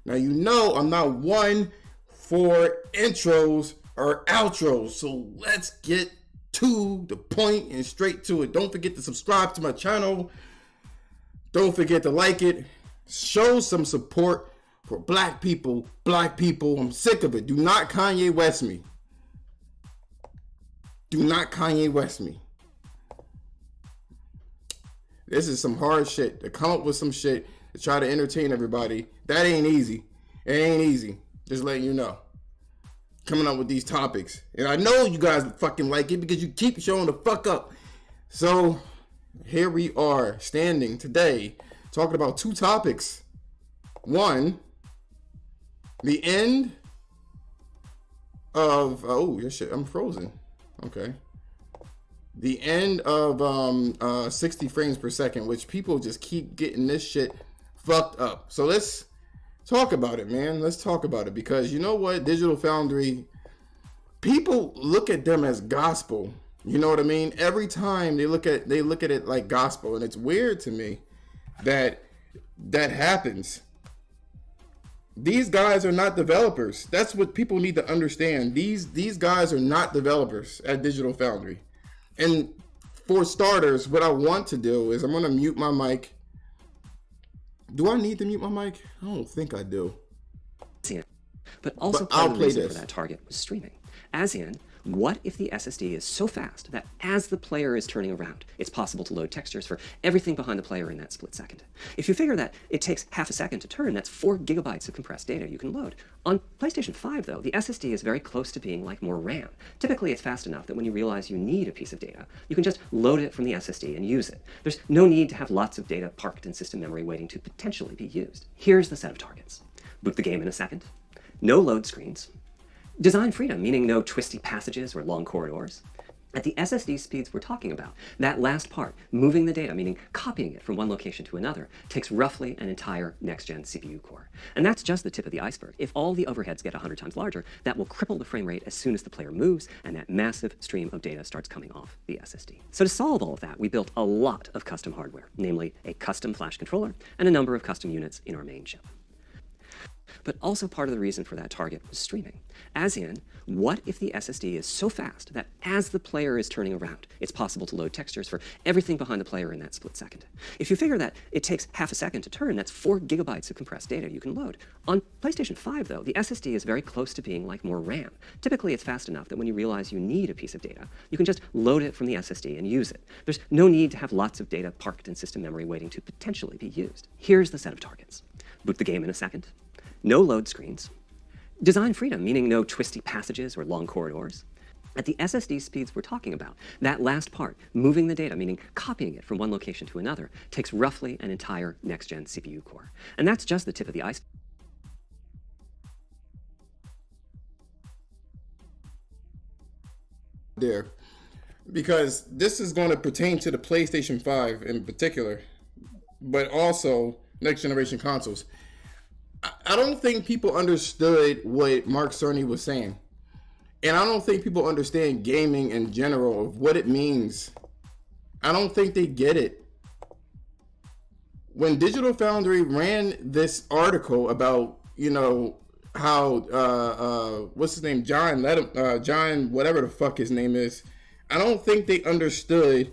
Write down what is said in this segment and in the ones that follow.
Now, you know I'm not one for intros or outros, so let's get to the point and straight to it. Don't forget to subscribe to my channel. Don't forget to like it. Show some support for black people. I'm sick of it. Do not Kanye West me. Do not Kanye West me. This is some hard shit. To come up with some shit to try to entertain everybody, that ain't easy. It ain't easy. Just letting you know. Coming up with these topics. And I know you guys fucking like it because you keep showing the fuck up. So, here we are standing today talking about two topics. One, the end of... Oh, shit, I'm frozen. Okay. The end of 60 frames per second, which people just keep getting this shit fucked up. So let's talk about it, man. Let's talk about it, because you know what? Digital Foundry, people look at them as gospel. You know what I mean? Every time they look at it like gospel, and it's weird to me that happens. These guys are not developers. That's what people need to understand. These guys are not developers at Digital Foundry. And for starters, what I want to do is I'm going to mute my mic. Do I need to mute my mic? I don't think I do. But also part of the reason for that target was streaming. As in, what if the SSD is so fast that as the player is turning around, it's possible to load textures for everything behind the player in that split second? If you figure that it takes half a second to turn, that's 4 gigabytes of compressed data you can load. On PlayStation 5, though, the SSD is very close to being like more RAM. Typically, it's fast enough that when you realize you need a piece of data, you can just load it from the SSD and use it. There's no need to have lots of data parked in system memory waiting to potentially be used. Here's the set of targets. Boot the game in a second. No load screens. Design freedom, meaning no twisty passages or long corridors. At the SSD speeds we're talking about, that last part, moving the data, meaning copying it from one location to another, takes roughly an entire next-gen CPU core. And that's just the tip of the iceberg. If all the overheads get 100 times larger, that will cripple the frame rate as soon as the player moves, and that massive stream of data starts coming off the SSD. So to solve all of that, we built a lot of custom hardware, namely a custom flash controller and a number of custom units in our main chip. But also part of the reason for that target was streaming. As in, what if the SSD is so fast that as the player is turning around, it's possible to load textures for everything behind the player in that split second? If you figure that it takes half a second to turn, that's 4 gigabytes of compressed data you can load. On PlayStation 5, though, the SSD is very close to being like more RAM. Typically, it's fast enough that when you realize you need a piece of data, you can just load it from the SSD and use it. There's no need to have lots of data parked in system memory waiting to potentially be used. Here's the set of targets. Boot the game in a second. No load screens. Design freedom, meaning no twisty passages or long corridors. At the SSD speeds we're talking about, that last part, moving the data, meaning copying it from one location to another, takes roughly an entire next-gen CPU core. And that's just the tip of the iceberg. There, because this is going to pertain to the PlayStation 5 in particular, but also next generation consoles. I don't think people understood what Mark Cerny was saying. And I don't think people understand gaming in general, of what it means. I don't think they get it. When Digital Foundry ran this article about, you know, how, what's his name? John, whatever the fuck his name is. I don't think they understood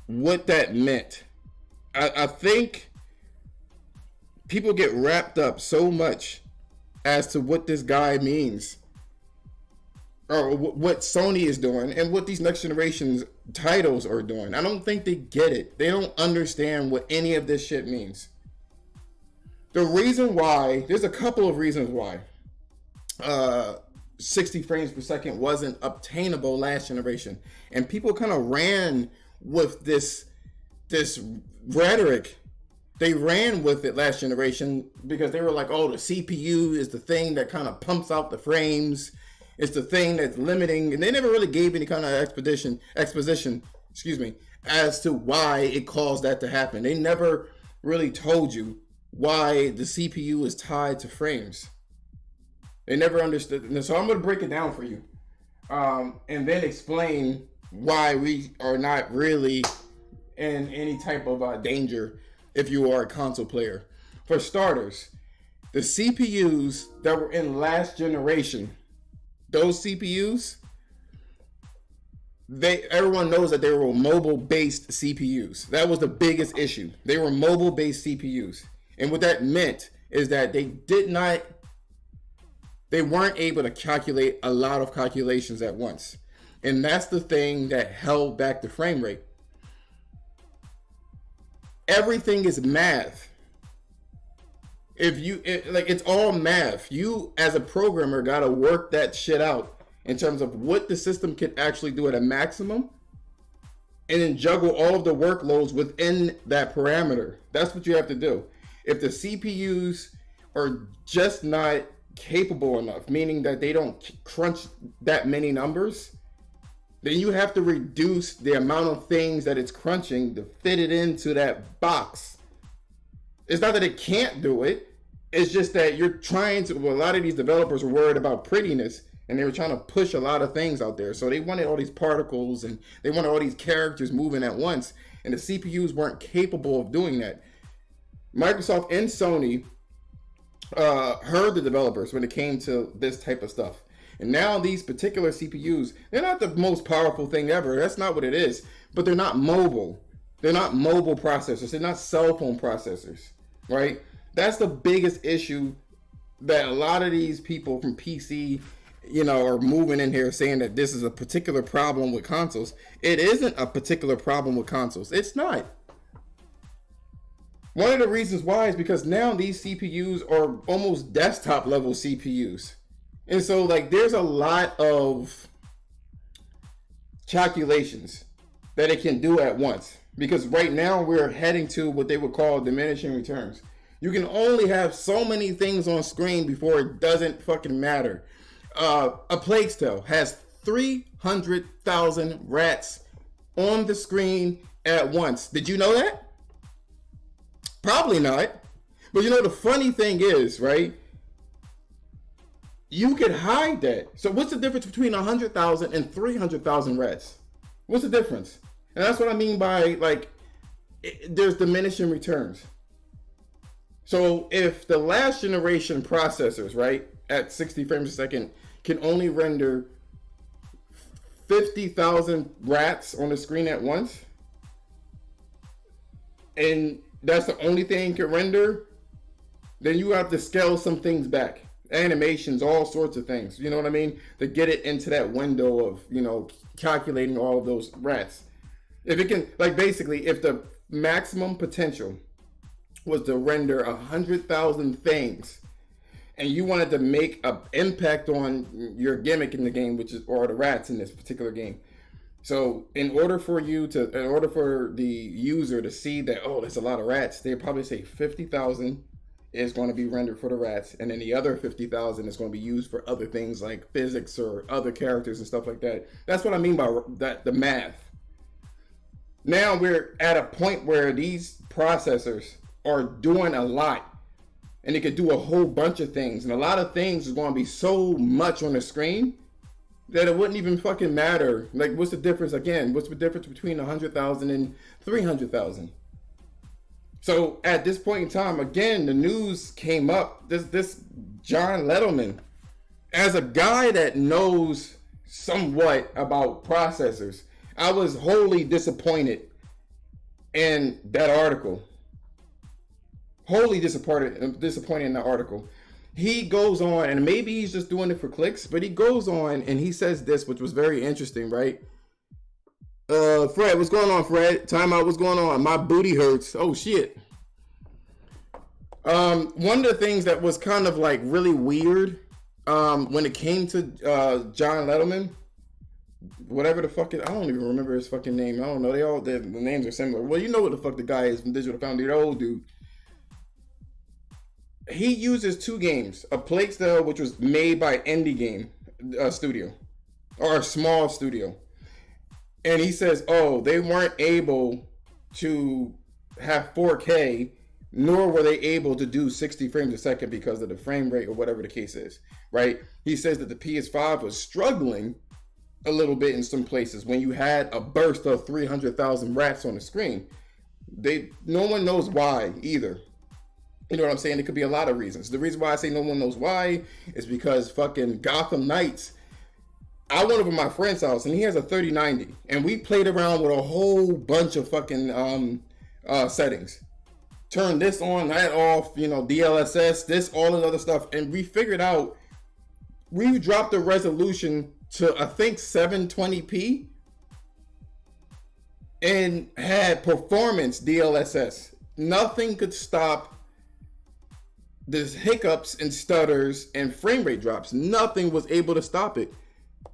what that meant. I think people get wrapped up so much as to what this guy means, or what Sony is doing, and what these next generation's titles are doing. I don't think they get it. They don't understand what any of this shit means. The reason why, there's a couple of reasons why 60 frames per second wasn't obtainable last generation. And people kind of ran with this rhetoric. They ran with it last generation because they were like, oh, the CPU is the thing that kind of pumps out the frames. It's the thing that's limiting. And they never really gave any kind of exposition, as to why it caused that to happen. They never really told you why the CPU is tied to frames. They never understood. And so I'm going to break it down for you. And then explain why we are not really in any type of danger if you are a console player. For starters, the CPUs that were in last generation, those CPUs, everyone knows that they were mobile-based CPUs. That was the biggest issue. They were mobile-based CPUs. And what that meant is that they weren't able to calculate a lot of calculations at once. And that's the thing that held back the frame rate. Everything is math. It's all math. You, as a programmer, got to work that shit out in terms of what the system can actually do at a maximum, and then juggle all of the workloads within that parameter. That's what you have to do. If the CPUs are just not capable enough, meaning that they don't crunch that many numbers, then you have to reduce the amount of things that it's crunching to fit it into that box. It's not that it can't do it. It's just that you're trying to, a lot of these developers were worried about prettiness, and they were trying to push a lot of things out there. So they wanted all these particles, and they wanted all these characters moving at once, and the CPUs weren't capable of doing that. Microsoft and Sony heard the developers when it came to this type of stuff. And now these particular CPUs, they're not the most powerful thing ever. That's not what it is. But they're not mobile. They're not mobile processors. They're not cell phone processors, right? That's the biggest issue that a lot of these people from PC, are moving in here saying that this is a particular problem with consoles. It isn't a particular problem with consoles. It's not. One of the reasons why is because now these CPUs are almost desktop level CPUs. And so there's a lot of calculations that it can do at once. Because right now we're heading to what they would call diminishing returns. You can only have so many things on screen before it doesn't fucking matter. A Plague Tale has 300,000 rats on the screen at once. Did you know that? Probably not. But the funny thing is, right? You could hide that. So what's the difference between 100,000 and 300,000 rats? What's the difference? And that's what I mean by there's diminishing returns. So if the last generation processors, right, at 60 frames a second can only render 50,000 rats on the screen at once, and that's the only thing it can render, then you have to scale some things back. Animations, all sorts of things, you know what I mean? To get it into that window of, calculating all of those rats. If it can, basically, if the maximum potential was to render 100,000 things, and you wanted to make an impact on your gimmick in the game, or the rats in this particular game. So in order for the user to see that, oh, there's a lot of rats, they probably say 50,000 is going to be rendered for the rats, and then the other 50,000 is going to be used for other things like physics or other characters and stuff like that. That's what I mean by that, the math. Now we're at a point where these processors are doing a lot, and they could do a whole bunch of things, and a lot of things is going to be so much on the screen that it wouldn't even fucking matter. What's the difference again? What's the difference between 100,000 and 300,000? So at this point in time, again, the news came up. This John Letterman, as a guy that knows somewhat about processors, I was wholly disappointed in that article. Wholly disappointed in that article. He goes on, and maybe he's just doing it for clicks, but he goes on and he says this, which was very interesting, right? Fred, what's going on, Fred? Time out, what's going on? My booty hurts. Oh, shit. One of the things that was kind of really weird when it came to John Letterman, whatever the fuck I don't even remember his fucking name. I don't know. The names are similar. Well, you know what the fuck the guy is from Digital Foundry, the old dude. He uses two games. A Plague Tale, which was made by Indie Game Studio, or a small studio. And he says, they weren't able to have 4K, nor were they able to do 60 frames a second because of the frame rate or whatever the case is, right? He says that the PS5 was struggling a little bit in some places when you had a burst of 300,000 rats on the screen. No one knows why either. You know what I'm saying? It could be a lot of reasons. The reason why I say no one knows why is because fucking Gotham Knights, I went over to my friend's house and he has a 3090 and we played around with a whole bunch of fucking settings. Turn this on, that off, you know, DLSS, this, all this other stuff. And we figured out, we dropped the resolution to, I think, 720p and had performance DLSS. Nothing could stop this hiccups and stutters and frame rate drops. Nothing was able to stop it.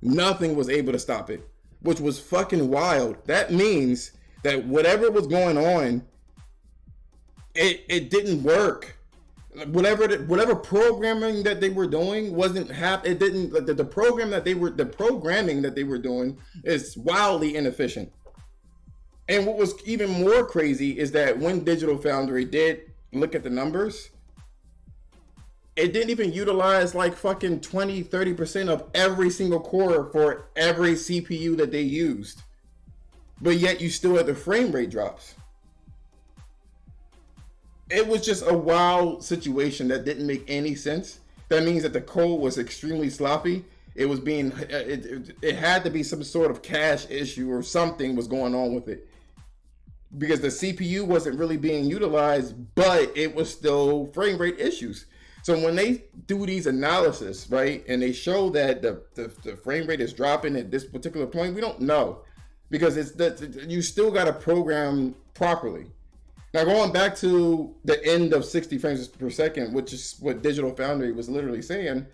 Nothing was able to stop it, which was fucking wild. That means that whatever was going on, it didn't work. Whatever programming that they were doing wasn't it didn't, the programming that they were doing is wildly inefficient. And what was even more crazy is that when Digital Foundry did look at the numbers, it didn't even utilize like fucking 20-30% of every single core for every CPU that they used. But yet you still had the frame rate drops. It was just a wild situation that didn't make any sense. That means that the code was extremely sloppy. It was being, it had to be some sort of cache issue or something was going on with it. Because the CPU wasn't really being utilized, but it was still frame rate issues. So when they do these analysis, right, and they show that the frame rate is dropping at this particular point, we don't know. Because you still got to program properly. Now, going back to the end of 60 frames per second, which is what Digital Foundry was literally saying,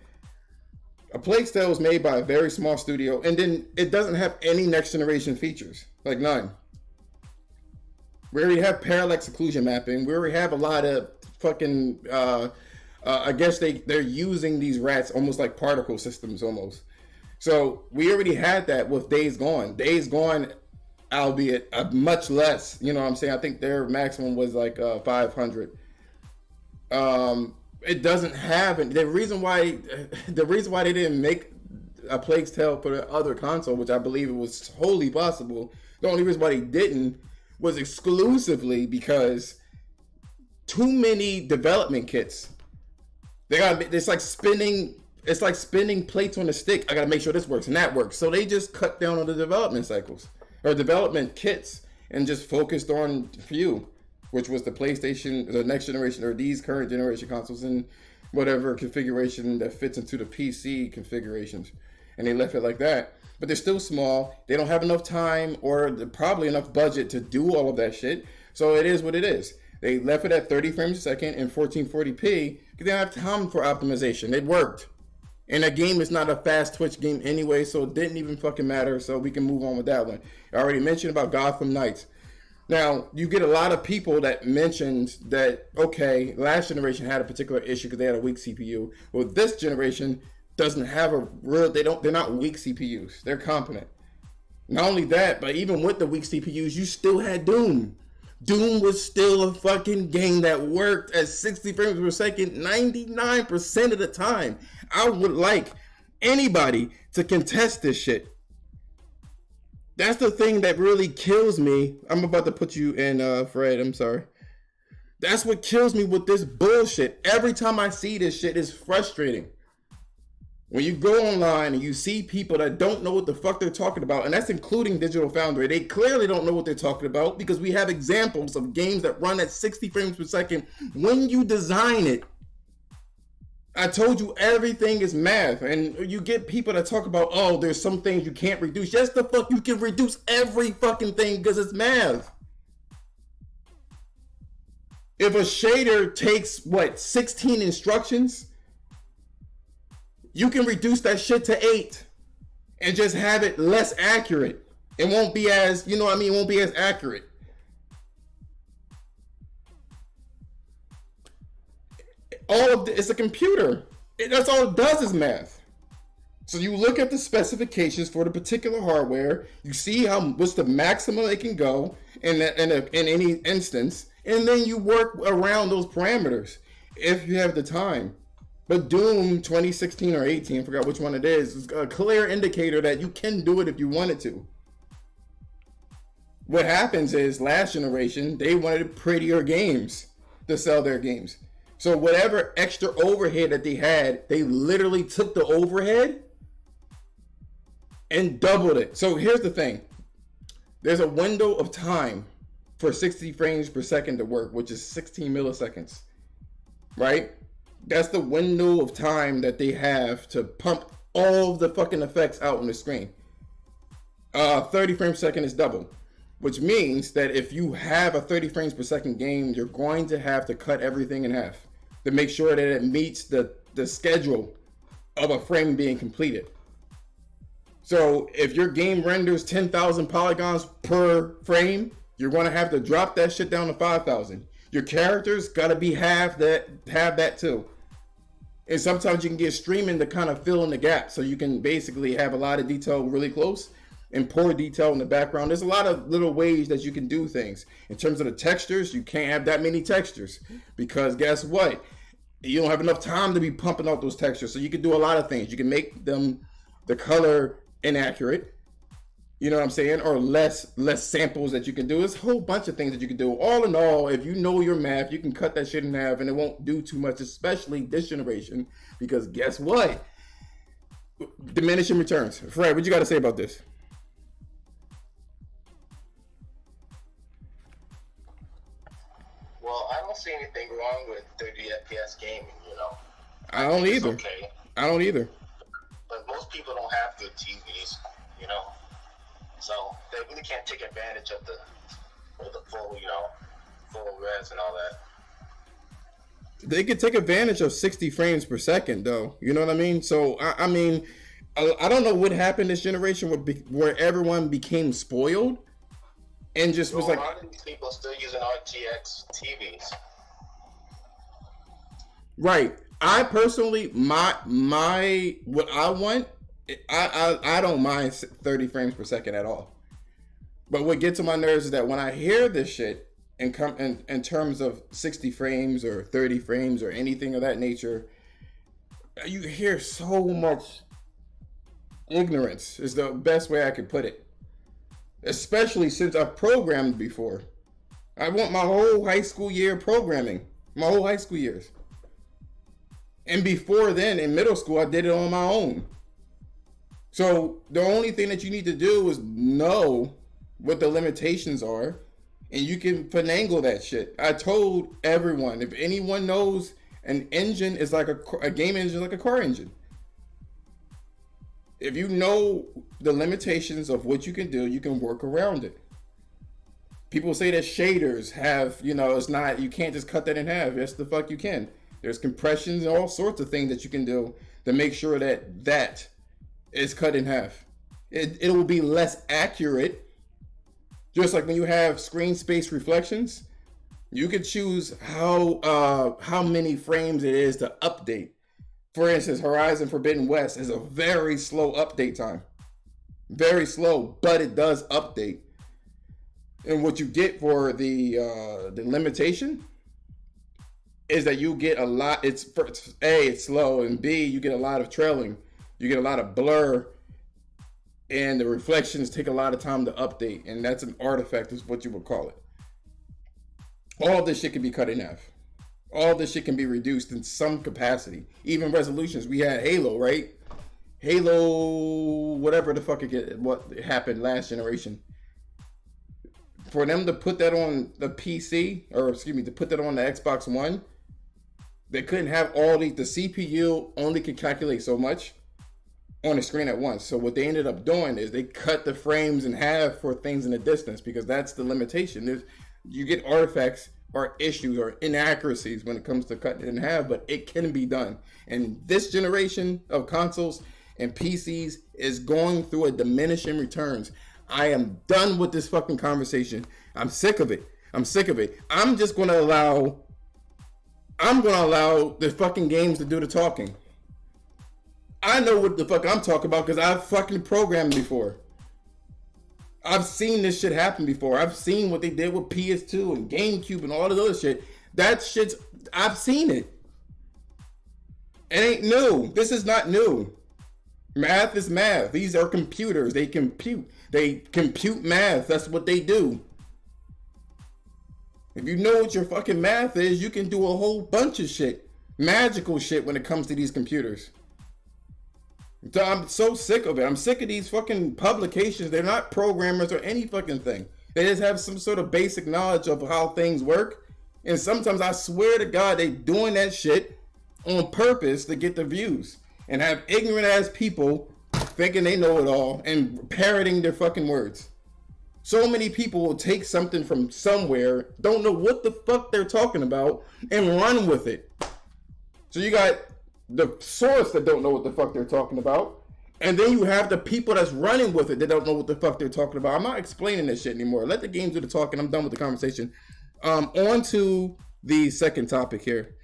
a Plague Tale was made by a very small studio, and then it doesn't have any next generation features, like none. We already have parallax occlusion mapping. We already have a lot of fucking, I guess they're using these rats almost like particle systems almost. So we already had that with Days Gone. Days Gone, albeit much less, you know what I'm saying? I think their maximum was like 500. It doesn't have it. The reason why they didn't make a Plague Tale for the other console, which I believe it was wholly possible, the only reason why they didn't was exclusively because too many development kits. It's like spinning plates on a stick. I gotta make sure this works and that works. So they just cut down on the development cycles or development kits and just focused on few, which was the PlayStation, the next generation, or these current generation consoles in whatever configuration that fits into the PC configurations. And they left it like that. But they're still small. They don't have enough time or probably enough budget to do all of that shit. So it is what it is. They left it at 30 frames a second and 1440p because they don't have time for optimization. It worked. And that game is not a fast twitch game anyway, so it didn't even fucking matter. So we can move on with that one. I already mentioned about Gotham Knights. Now, you get a lot of people that mentioned that, okay, last generation had a particular issue because they had a weak CPU. Well, this generation doesn't have a real, they're not weak CPUs. They're competent. Not only that, but even with the weak CPUs, you still had Doom. Doom was still a fucking game that worked at 60 frames per second 99% of the time. I would like anybody to contest this shit. That's the thing that really kills me. I'm about to put you in, Fred, I'm sorry. That's what kills me with this bullshit. Every time I see this shit, it's frustrating. When you go online and you see people that don't know what the fuck they're talking about, and that's including Digital Foundry, they clearly don't know what they're talking about because we have examples of games that run at 60 frames per second when you design it. I told you everything is math, and you get people that talk about, oh, there's some things you can't reduce. Yes, the fuck you can reduce every fucking thing because it's math. If a shader takes, 16 instructions, you can reduce that shit to 8 and just have it less accurate. It won't be as, it won't be as accurate. It's a computer. That's all it does is math. So you look at the specifications for the particular hardware, you see what's the maximum it can go in any instance, and then you work around those parameters if you have the time. But Doom 2016 or 18, I forgot which one it is a clear indicator that you can do it if you wanted to. What happens is last generation, they wanted prettier games to sell their games. So whatever extra overhead that they had, they literally took the overhead and doubled it. So here's the thing. There's a window of time for 60 frames per second to work, which is 16 milliseconds, right? That's the window of time that they have to pump all the fucking effects out on the screen. 30 frames per second is double, which means that if you have a 30 frames per second game, you're going to have to cut everything in half to make sure that it meets the schedule of a frame being completed. So if your game renders 10,000 polygons per frame, you're going to have to drop that shit down to 5,000. Your characters got to be have that too. And sometimes you can get streaming to kind of fill in the gap, so you can basically have a lot of detail really close and poor detail in the background. There's a lot of little ways that you can do things. In terms of the textures, you can't have that many textures because guess what? You don't have enough time to be pumping out those textures. So you can do a lot of things. You can make them the color inaccurate, you know what I'm saying, or less samples that you can do. There's a whole bunch of things that you can do. All in all, if you know your math, you can cut that shit in half and it won't do too much, especially this generation, because guess what? Diminishing returns. Fred, what you got to say about this? Well, I don't see anything wrong with 30 FPS gaming, you know. I don't either. Okay. I don't either. But most people don't have good TVs, you know. So they really can't take advantage of the full, you know, full res and all that. They could take advantage of 60 frames per second, though. You know what I mean? So, I mean, I don't know what happened this generation where everyone became spoiled and just was like... A lot of these people are still using RTX TVs. Right. I personally, what I want, I don't mind 30 frames per second at all. But what gets on my nerves is that when I hear this shit in terms of 60 frames or 30 frames or anything of that nature, you hear so much ignorance is the best way I could put it. Especially since I've programmed before. I want my whole high school year programming. My whole high school years. And before then, in middle school, I did it on my own. So the only thing that you need to do is know what the limitations are, and you can finagle that shit. I told everyone, if anyone knows, an engine is like a game engine is like a car engine. If you know the limitations of what you can do, you can work around it. People say that shaders have, you know, it's not, you can't just cut that in half. Yes, the fuck you can. There's compressions and all sorts of things that you can do to make sure that that is cut in half. It will be less accurate. Just like when you have screen space reflections, you could choose how many frames it is to update. For instance, Horizon Forbidden West is a very slow update time. Very slow, but it does update. And what you get for the limitation is that you get a lot. It's slow, and B, you get a lot of trailing. You get a lot of blur, and the reflections take a lot of time to update, and that's an artifact is what you would call it. All this shit can be cut in half. All this shit can be reduced in some capacity. Even resolutions. We had Halo, right? Halo, whatever the fuck what happened last generation. For them to put that on the PC, or excuse me, to put that on the Xbox One, they couldn't have all the CPU only could calculate so much on the screen at once. So what they ended up doing is they cut the frames in half for things in the distance, because that's the limitation. You get artifacts or issues or inaccuracies when it comes to cutting it in half, but it can be done. And this generation of consoles and PCs is going through a diminishing returns. I am done with this fucking conversation. I'm sick of it. I'm just going to allow the fucking games to do the talking. I know what the fuck I'm talking about because I've fucking programmed before. I've seen this shit happen before. I've seen what they did with PS2 and GameCube and all this other shit. I've seen it. It ain't new. This is not new. Math is math. These are computers. They compute math. That's what they do. If you know what your fucking math is, you can do a whole bunch of shit. Magical shit when it comes to these computers. I'm so sick of it. I'm sick of these fucking publications. They're not programmers or any fucking thing. They just have some sort of basic knowledge of how things work. And sometimes I swear to God, they doing that shit on purpose to get the views. And have ignorant ass people thinking they know it all and parroting their fucking words. So many people will take something from somewhere, don't know what the fuck they're talking about, and run with it. So you got the source that don't know what the fuck they're talking about, and then you have the people that's running with it that don't know what the fuck they're talking about. I'm not explaining this shit anymore. Let the games do the talking. I'm done with the conversation. On to the second topic here.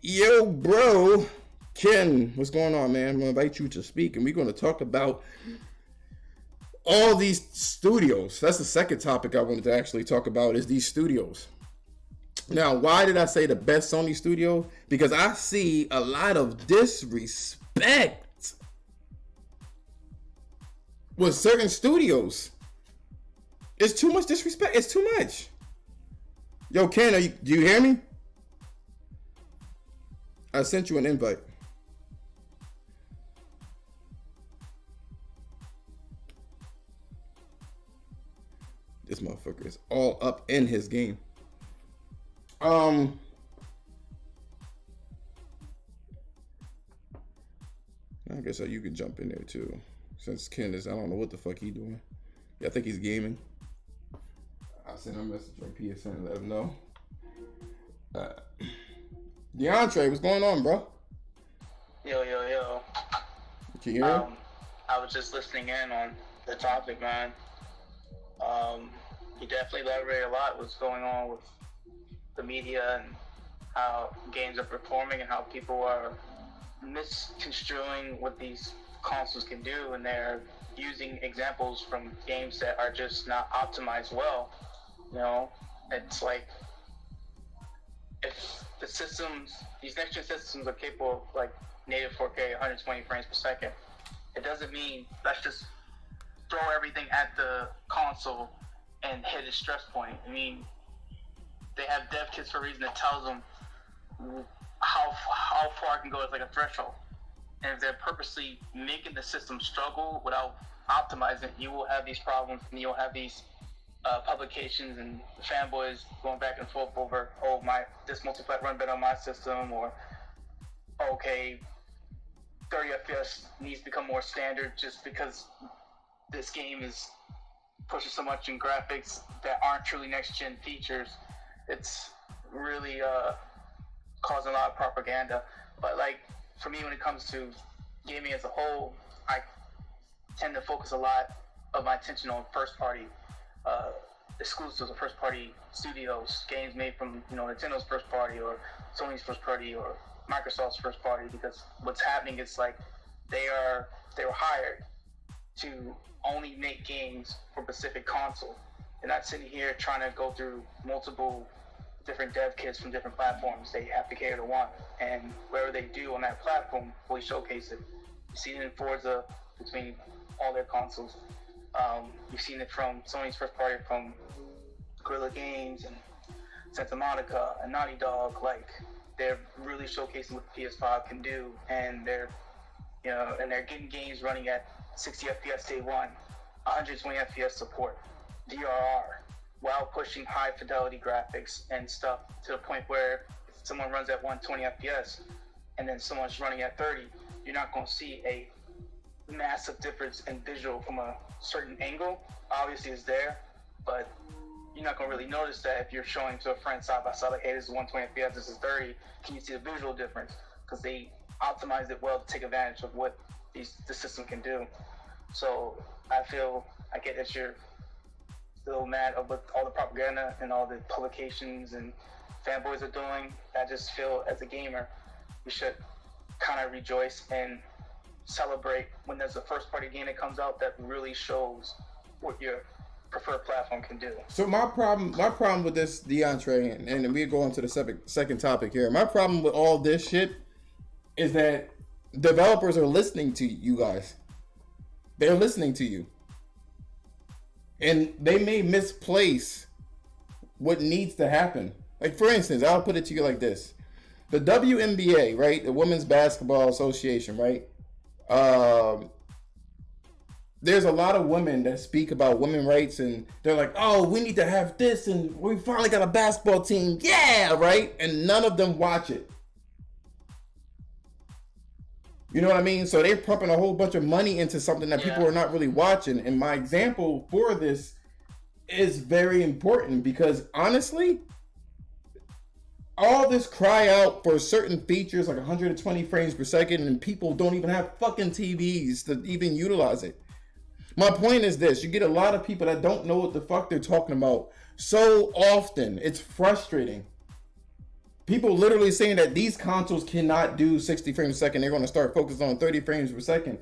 Yo, bro, Ken, what's going on, man? I'm gonna invite you to speak, and we're gonna talk about all these studios. That's the second topic I wanted to actually talk about, is these studios. Now, why did I say the best Sony studio? Because I see a lot of disrespect with certain studios. It's too much disrespect. It's too much. Yo, Ken, do you hear me? I sent you an invite. This motherfucker is all up in his game. I guess you can jump in there too. Since Ken is, I don't know what the fuck he doing. Yeah, I think he's gaming. I'll send him a message on PSN and let him know. DeAndre, what's going on, bro? Yo. Can you hear me? I was just listening in on the topic, man. You definitely elaborated a lot what's going on with the media and how games are performing and how people are misconstruing what these consoles can do, and they're using examples from games that are just not optimized well. You know, it's like, if the systems, these next gen systems are capable of like native 4K 120 frames per second, it doesn't mean let's just throw everything at the console and hit a stress point. I mean, they have dev kits for a reason that tells them how far it can go as like a threshold. And if they're purposely making the system struggle without optimizing it, you will have these problems, and you'll have these publications and fanboys going back and forth over, this multiplat run better on my system, or okay, 30 FPS needs to become more standard just because this game is pushing so much in graphics that aren't truly next-gen features. It's really causing a lot of propaganda. But like, for me, when it comes to gaming as a whole, I tend to focus a lot of my attention on first-party exclusives or first-party studios, games made from Nintendo's first party or Sony's first party or Microsoft's first party, because what's happening is like they were hired to only make games for a specific console. They're not sitting here trying to go through multiple different dev kits from different platforms. They have to cater to one, and whatever they do on that platform, we showcase it. You've seen it in Forza between all their consoles. You've seen it from Sony's first party, from Guerrilla Games and Santa Monica and Naughty Dog. Like, they're really showcasing what the PS5 can do, and they're getting games running at 60 FPS day one, 120 FPS support, DRR, while pushing high fidelity graphics and stuff to the point where if someone runs at 120 FPS and then someone's running at 30, you're not going to see a massive difference in visual from a certain angle. Obviously it's there, but you're not going to really notice that if you're showing to a friend side by side, like, hey, this is 120 FPS, this is 30, can you see the visual difference? Because they optimized it well to take advantage of what the system can do. So I get that you're still mad with all the propaganda and all the publications and fanboys are doing. I just feel, as a gamer, we should kind of rejoice and celebrate when there's a first party game that comes out that really shows what your preferred platform can do. So my problem with this, DeAndre, and we go on to the second topic here. My problem with all this shit is that developers are listening to you guys. They're listening to you. And they may misplace what needs to happen. Like, for instance, I'll put it to you like this. The WNBA, right? The Women's Basketball Association, right? There's a lot of women that speak about women's rights, and they're like, oh, we need to have this, and we finally got a basketball team. Yeah, right? And none of them watch it. You know what I mean? So they're pumping a whole bunch of money into something that people are not really watching. And my example for this is very important because, honestly, all this cry out for certain features like 120 frames per second, and people don't even have fucking TVs to even utilize it. My point is this: you get a lot of people that don't know what the fuck they're talking about so often. It's frustrating. People literally saying that these consoles cannot do 60 frames a second. They're going to start focusing on 30 frames per second.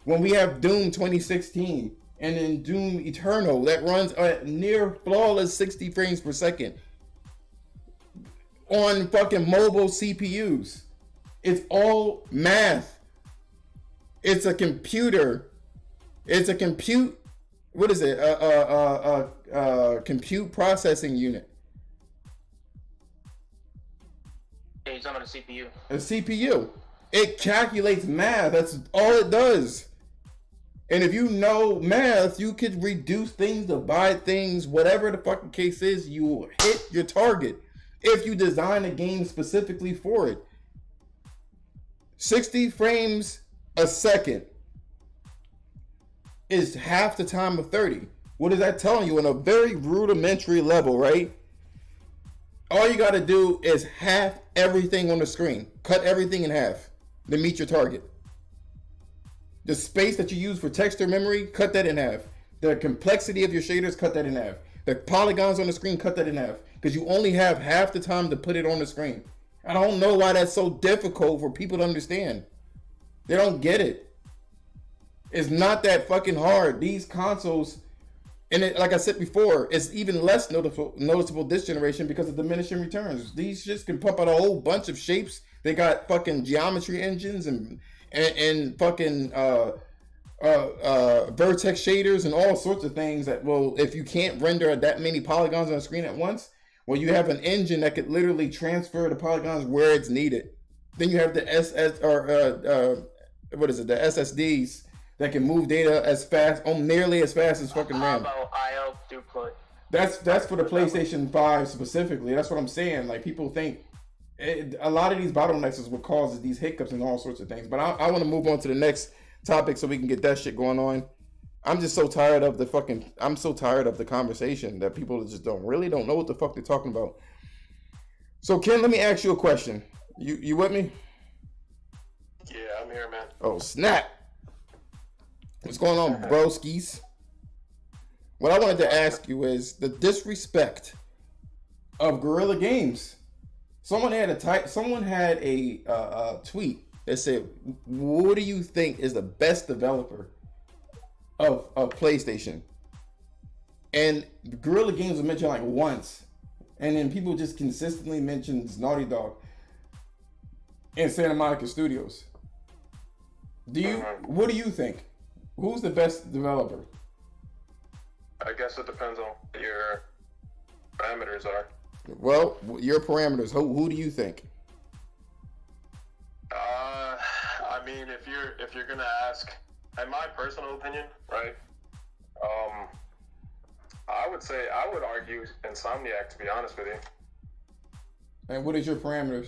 When we have Doom 2016 and then Doom Eternal that runs at near flawless 60 frames per second on fucking mobile CPUs. It's all math. It's a computer. It's a compute. What is it? Compute processing unit. Yeah, you're talking about a CPU. A CPU. It calculates math. That's all it does. And if you know math, you could reduce things, divide things, whatever the fucking case is, you will hit your target if you design a game specifically for it. 60 frames a second is half the time of 30. What is that telling you on a very rudimentary level, right? All you got to do is half everything on the screen. Cut everything in half to meet your target. The space that you use for texture memory, cut that in half. The complexity of your shaders, cut that in half. The polygons on the screen, cut that in half. Because you only have half the time to put it on the screen. I don't know why that's so difficult for people to understand. They don't get it. It's not that fucking hard. These consoles, and it, like I said before, it's even less noticeable this generation because of diminishing returns. These shits can pump out a whole bunch of shapes. They got fucking geometry engines and fucking vertex shaders and all sorts of things that will, if you can't render that many polygons on the screen at once, well, you have an engine that could literally transfer the polygons where it's needed. Then you have the the SSDs that can move data as fast, nearly as fast as fucking RAM. How about IO throughput? That's for the PlayStation 5 specifically. That's what I'm saying. Like, people think a lot of these bottlenecks is what causes these hiccups and all sorts of things. But I want to move on to the next topic so we can get that shit going on. I'm just so tired of the conversation that people just don't know what the fuck they're talking about. So, Ken, let me ask you a question. You with me? Yeah, I'm here, man. Oh, snap. What's going on, broskies? What I wanted to ask you is the disrespect of Guerrilla Games. Someone had a tweet that said, "What do you think is the best developer of PlayStation?" And Guerrilla Games was mentioned like once, and then people just consistently mentions Naughty Dog and Santa Monica Studios. What do you think? Who's the best developer? I guess it depends on what your parameters are. Well, your parameters. Who do you think? I mean, if you're gonna ask, in my personal opinion, right? I would argue Insomniac, to be honest with you. And what is your parameters?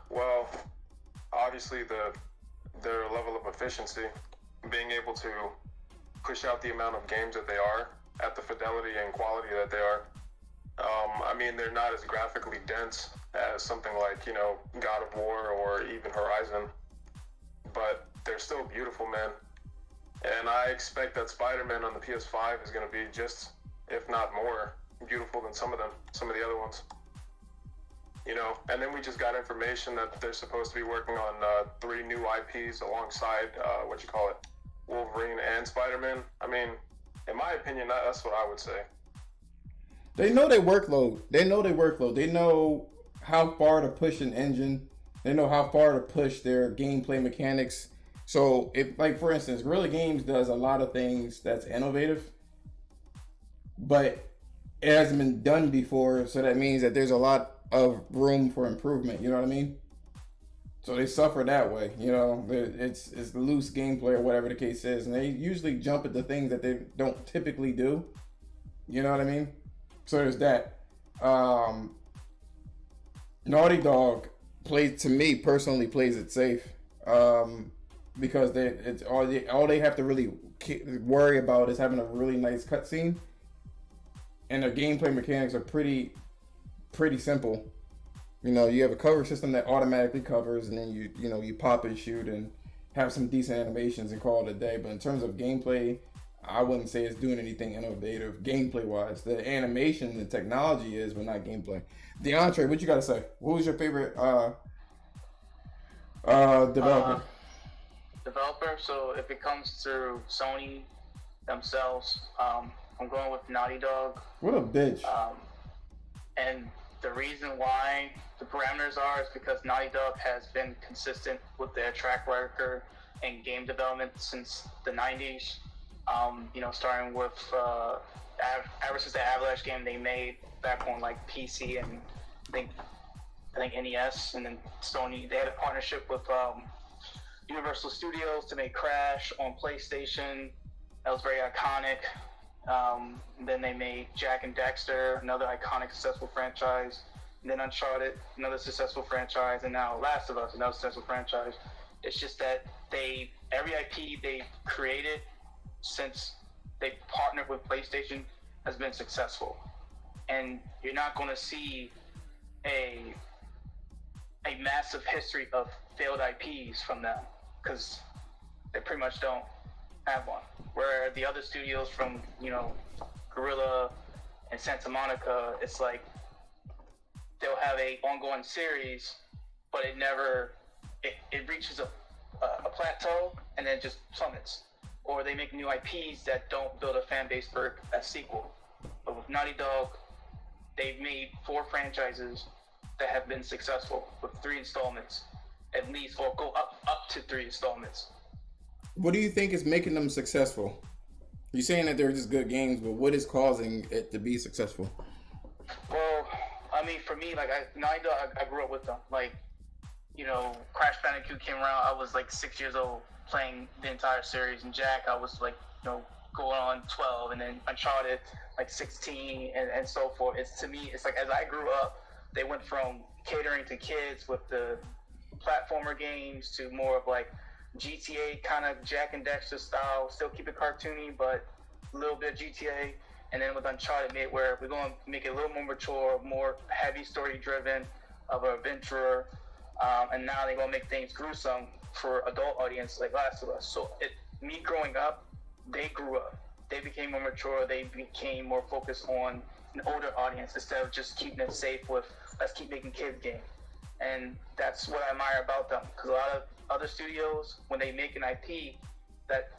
Well, obviously their level of efficiency, being able to push out the amount of games that they are at the fidelity and quality that they are. I mean, they're not as graphically dense as something like, God of War or even Horizon, but they're still beautiful, man. And I expect that Spider-Man on the PS5 is going to be just, if not more, beautiful than some of the other ones. And then we just got information that they're supposed to be working on 3 new IPs alongside, Wolverine and Spider-Man. I mean, in my opinion, that's what I would say. They know their workload. They know how far to push an engine. They know how far to push their gameplay mechanics. So, if, like, for instance, Guerrilla Games does a lot of things that's innovative. but it hasn't been done before, so that means that there's a lot of room for improvement. You know what I mean? So they suffer that way. You know, it's loose gameplay or whatever the case is, and they usually jump at the things that they don't typically do. You know what I mean? So there's that. Naughty Dog plays, to me personally, plays it safe, because it's all they have to really worry about is having a really nice cutscene, and their gameplay mechanics are pretty simple. You know, you have a cover system that automatically covers, and then you pop and shoot and have some decent animations and call it a day. But in terms of gameplay, I wouldn't say it's doing anything innovative gameplay wise. The animation, the technology is, but not gameplay. DeAndre, what you got to say? What was your favorite developer? Developer. So if it comes through Sony themselves, I'm going with Naughty Dog. What a bitch. And the reason why the parameters are is because Naughty Dog has been consistent with their track record in game development since the 90s. Starting with ever since the Avalanche game they made back on like PC and I think NES, and then Sony, they had a partnership with Universal Studios to make Crash on PlayStation. That was very iconic. Then they made Jak and Daxter, another iconic, successful franchise. And then Uncharted, another successful franchise, and now Last of Us, another successful franchise. It's just that every IP they created since they partnered with PlayStation has been successful, and you're not going to see a massive history of failed IPs from them because they pretty much don't have one. Where the other studios from Guerrilla and Santa Monica, it's like they'll have a ongoing series, but it reaches a plateau and then just plummets. Or they make new IPs that don't build a fan base for a sequel. But with Naughty Dog, they've made 4 franchises that have been successful with 3 installments, at least, or go up to 3 installments. What do you think is making them successful? You're saying that they're just good games, but what is causing it to be successful? Well, I mean, for me, like Naughty Dog, I grew up with them. Like, Crash Bandicoot came around. I was like 6 years old playing the entire series, and Jak, I was like, going on 12, and then Uncharted, like 16, and so forth. To me, it's like as I grew up, they went from catering to kids with the platformer games to more of like GTA kind of Jak and Daxter style, still keep it cartoony, but a little bit of GTA. And then with Uncharted, made where we're going to make it a little more mature, more heavy story driven of an adventurer. And now they're going to make things gruesome for adult audience like Last of Us. So me growing up, they grew up. They became more mature. They became more focused on an older audience instead of just keeping it safe with let's keep making kids games. And that's what I admire about them. Because a lot of other studios, when they make an IP that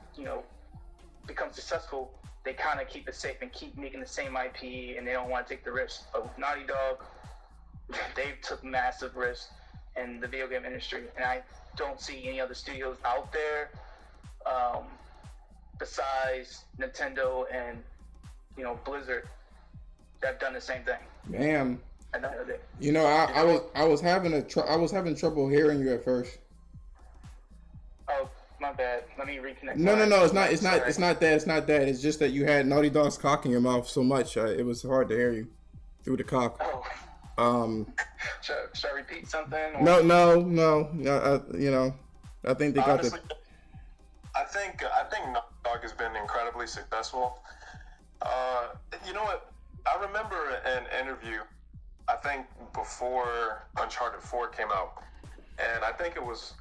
becomes successful, they kind of keep it safe and keep making the same IP, and they don't want to take the risk. But with Naughty Dog, they took massive risks in the video game industry, and I don't see any other studios out there besides Nintendo and Blizzard that have done the same thing. Damn. And I was having trouble hearing you at first. Oh, my bad. Let me reconnect. No, it's not. It's not that. It's just that you had Naughty Dog's cock in your mouth so much. It was hard to hear you through the cock. Oh. Should I repeat something? Or? No. I think they got Honestly, I think Naughty Dog has been incredibly successful. You know what? I remember an interview, I think before Uncharted 4 came out, and I think it was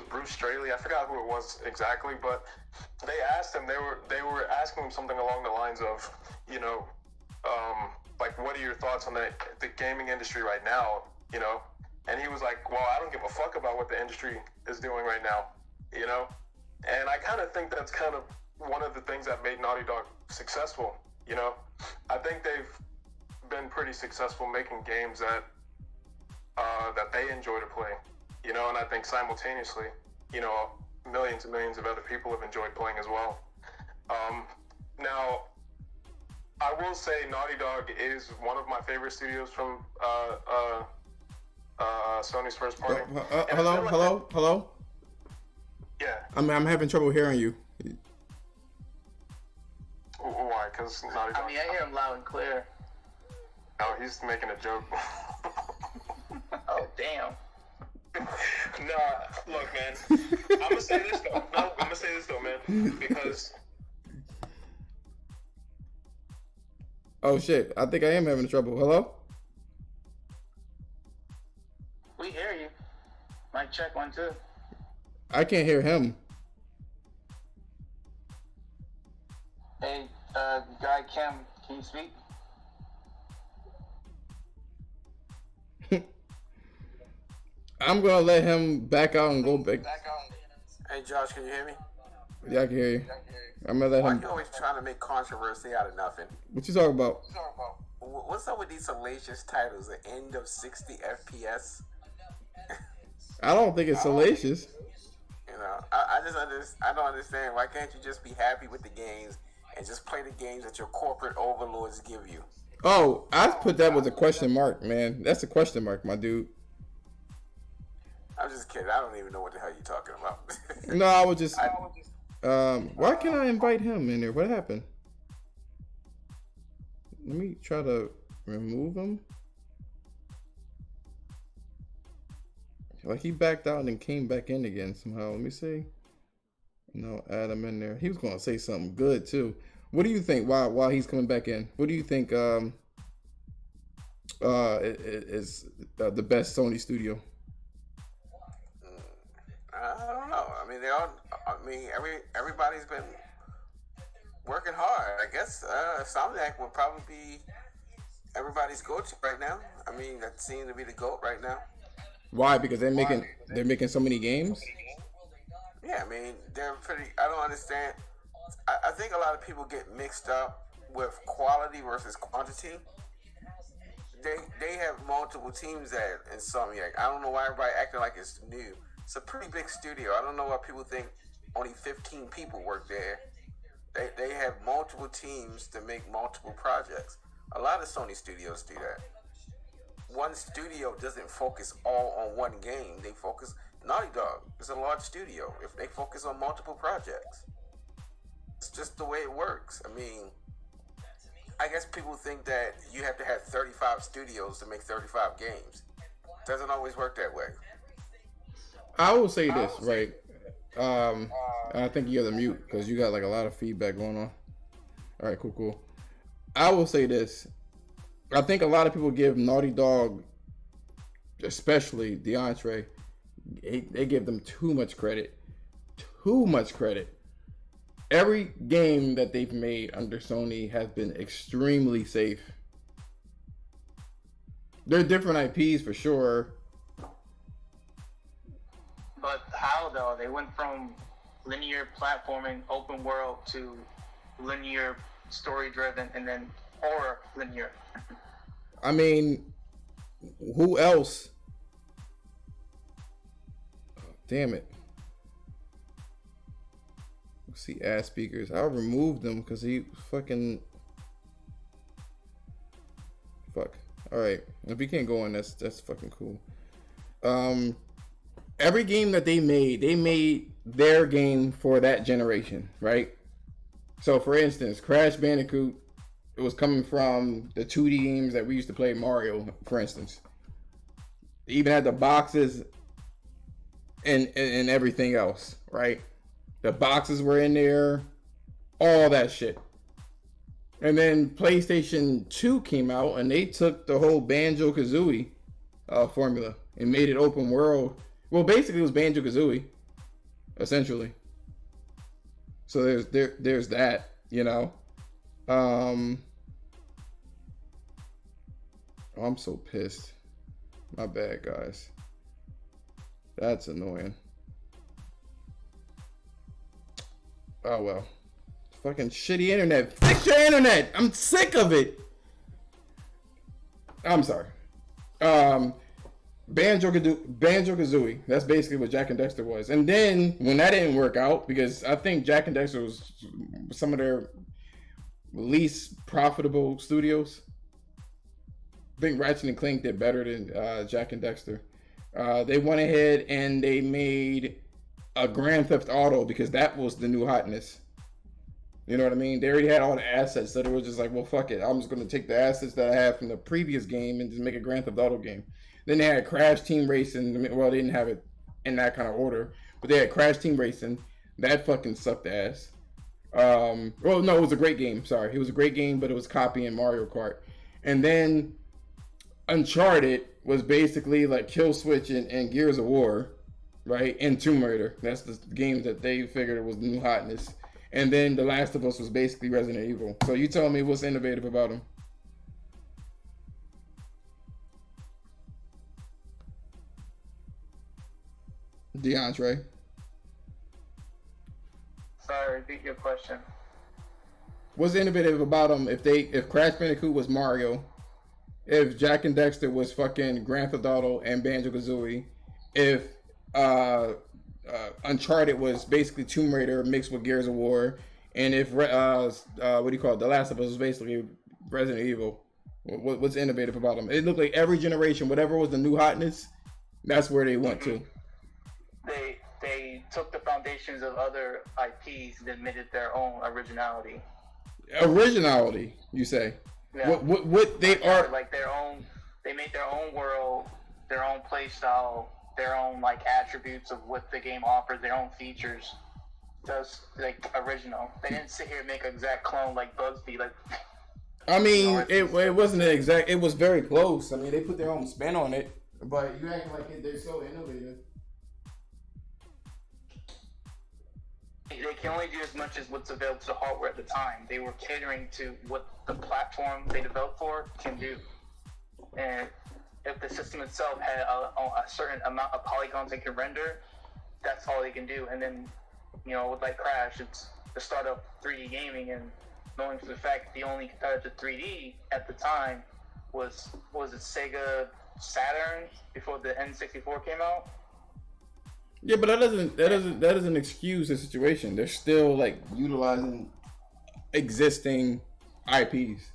Bruce Straley. I forgot who it was exactly, but they asked him. They were asking him something along the lines of, like, what are your thoughts on the gaming industry right now? And he was like, well, I don't give a fuck about what the industry is doing right now, And I kind of think that's kind of one of the things that made Naughty Dog successful. I think they've been pretty successful making games that they enjoy to play, and I think simultaneously, millions and millions of other people have enjoyed playing as well. Now, I will say Naughty Dog is one of my favorite studios from Sony's first party. Hello. Yeah. I'm having trouble hearing you. Why? Because Naughty Dog. I mean, I hear him loud and clear. Oh, he's making a joke. Oh, damn. Nah, look, man. I'm gonna say this though, man, because. Oh shit! I think I am having trouble. Hello? We hear you. Mic check 1 2. I can't hear him. Hey, guy Kim, can you speak? I'm gonna let him back out and go back. Hey Josh, can you hear me? Yeah, I can hear you. I'm gonna let Why him. you always trying to make controversy out of nothing? What you talking about? What's up with these salacious titles? The end of 60 FPS? I don't think it's salacious. You know, I don't understand. Why can't you just be happy with the games and just play the games that your corporate overlords give you? Oh, I put that with a question mark, man. That's a question mark, my dude. I'm just kidding. I don't even know what the hell you're talking about. No, I was just. Why can't I invite him in there? What happened? Let me try to remove him. Like he backed out and then came back in again somehow. Let me see. No, add him in there. He was gonna say something good too. What do you think? While he's coming back in, what do you think? Is the best Sony studio? I don't know. I mean, everybody's been working hard. I guess Insomniac would probably be everybody's go-to right now. I mean, that seems to be the GOAT right now. Why? Because they're making so many games. Yeah, I mean, they're pretty. I don't understand. I think a lot of people get mixed up with quality versus quantity. They have multiple teams at Insomniac. I don't know why everybody acting like it's new. It's a pretty big studio. I don't know why people think only 15 people work there. They have multiple teams to make multiple projects. A lot of Sony studios do that. One studio doesn't focus all on one game. They focus. Naughty Dog is a large studio. If they focus on multiple projects, it's just the way it works. I mean, I guess people think that you have to have 35 studios to make 35 games. Doesn't always work that way. I will say this, right? I think you have to mute because you got like a lot of feedback going on. All right, cool. I will say this. I think a lot of people give Naughty Dog, especially DeAndre, they give them too much credit. Too much credit. Every game that they've made under Sony has been extremely safe. They're different IPs for sure. But how though? They went from linear platforming, open world to linear story driven, and then horror linear. I mean, who else? Oh, damn it. Let's see, ass speakers. I'll remove them because he fucking. Fuck. Alright. If he can't go on, that's fucking cool. Every game that they made their game for that generation, right? So for instance, Crash Bandicoot, it was coming from the 2D games that we used to play, Mario, for instance. They even had the boxes and everything else, right? The boxes were in there, all that shit. And then PlayStation 2 came out and they took the whole Banjo-Kazooie formula and made it open world. Well, basically it was Banjo-Kazooie, essentially. So there's that, you know. Oh, I'm so pissed. My bad, guys. That's annoying. Oh well. Fucking shitty internet. Fix your internet. I'm sick of it. I'm sorry. Banjo-Kazooie. That's basically what Jak and Daxter was. And then when that didn't work out, because I think Jak and Daxter was some of their least profitable studios. I think Ratchet and Clank did better than Jack and Dexter. They went ahead and they made a Grand Theft Auto because that was the new hotness. You know what I mean? They already had all the assets, so they were just like, well, fuck it. I'm just going to take the assets that I have from the previous game and just make a Grand Theft Auto game. Then they had Crash Team Racing. Well, they didn't have it in that kind of order, but they had Crash Team Racing. That fucking sucked ass. Well, no, it was a great game. Sorry. It was a great game, but it was copying Mario Kart. And then Uncharted was basically like Kill Switch and Gears of War, right? And Tomb Raider. That's the game that they figured was the new hotness. And then The Last of Us was basically Resident Evil. So you tell me what's innovative about them. DeAndre. Sorry, repeat your question. What's innovative about them if Crash Bandicoot was Mario, if Jack and Dexter was fucking Grand Theft Auto and Banjo-Kazooie, if Uncharted was basically Tomb Raider mixed with Gears of War, and if The Last of Us was basically Resident Evil. What's innovative about them? It looked like every generation, whatever was the new hotness, that's where they went to. They took the foundations of other IPs and then made it their own originality. Originality, you say? Yeah. What they are like their own. They made their own world, their own play style, their own like attributes of what the game offers, their own features. That's like original. They didn't sit here and make an exact clone like Bugsby. Like, I mean, it wasn't an exact. It was very close. I mean, they put their own spin on it, but you acting like they're so innovative. They can only do as much as what's available to the hardware at the time. They were catering to what the platform they developed for can do. And if the system itself had a certain amount of polygons it can render, that's all they can do. And then, with like Crash, it's the start of 3D gaming, and knowing for the fact the only competitor to 3D at the time was it Sega Saturn before the N64 came out? Yeah, but that doesn't excuse the situation. They're still like utilizing existing IPs.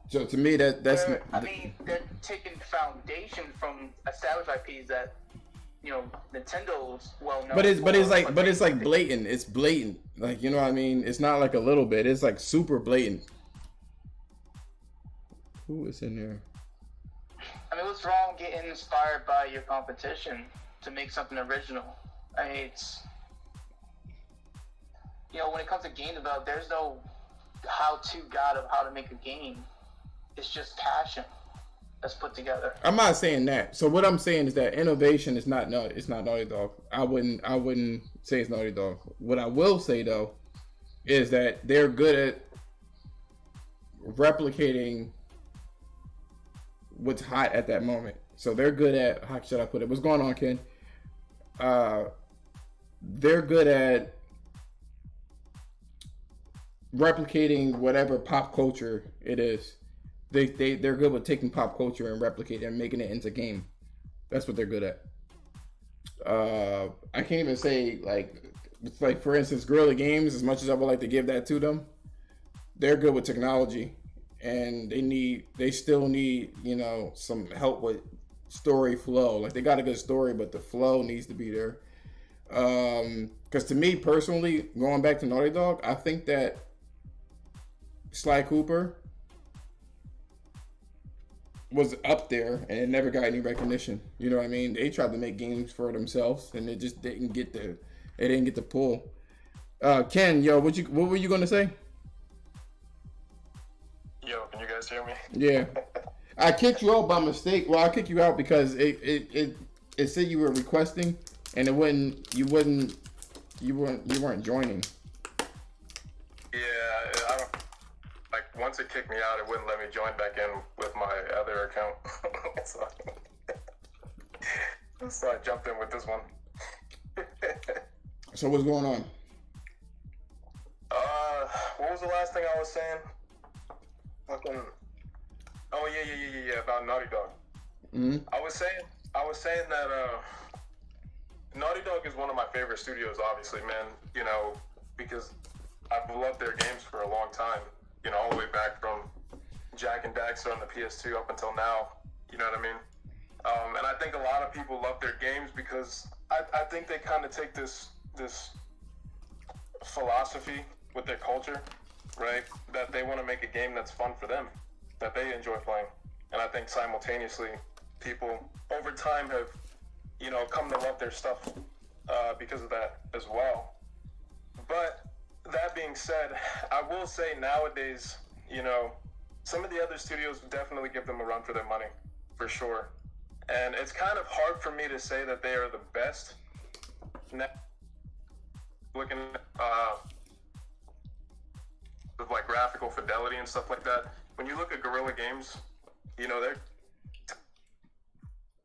So to me, that's. They're taking foundation from established IPs that Nintendo's well known. But it's like blatant. It's blatant. Like, you know what I mean? It's not like a little bit. It's like super blatant. Who is in there? I mean, what's wrong getting inspired by your competition to make something original? I mean, it's when it comes to game development, there's no how-to guide of how to make a game. It's just passion that's put together. I'm not saying that. So what I'm saying is that innovation is not it's not Naughty Dog. I wouldn't say it's Naughty Dog. What I will say though is that they're good at replicating what's hot at that moment. So they're good at, how should I put it? What's going on, Ken? They're good at replicating whatever pop culture it is. They're good with taking pop culture and replicating it and making it into game. That's what they're good at. I can't even say like for instance, Guerrilla Games, as much as I would like to give that to them, they're good with technology, and they still need some help with story flow. Like, they got a good story, but the flow needs to be there. Because to me personally, going back to Naughty Dog, I think that Sly Cooper was up there and it never got any recognition. You know what I mean? They tried to make games for themselves and it just didn't get the pull. Ken, what were you gonna say? Yo, can you guys hear me? Yeah. I kicked you out by mistake. Well, I kicked you out because it said you were requesting and you weren't joining. Yeah, I don't, once it kicked me out, it wouldn't let me join back in with my other account. So I jumped in with this one. So what's going on? What was the last thing I was saying? Oh yeah, about Naughty Dog. Mm-hmm. I was saying that Naughty Dog is one of my favorite studios, obviously, man. Because I've loved their games for a long time. You know, all the way back from Jack and Daxter on the PS2 up until now. You know what I mean? And I think a lot of people love their games because I think they kind of take this philosophy with their culture, right? That they want to make a game that's fun for them, that they enjoy playing. And I think simultaneously, people over time have, you know, come to love their stuff because of that as well. But that being said, I will say nowadays, you know, some of the other studios definitely give them a run for their money, for sure. And it's kind of hard for me to say that they are the best. Looking at with like graphical fidelity and stuff like that. When you look at Guerrilla Games, you know, they're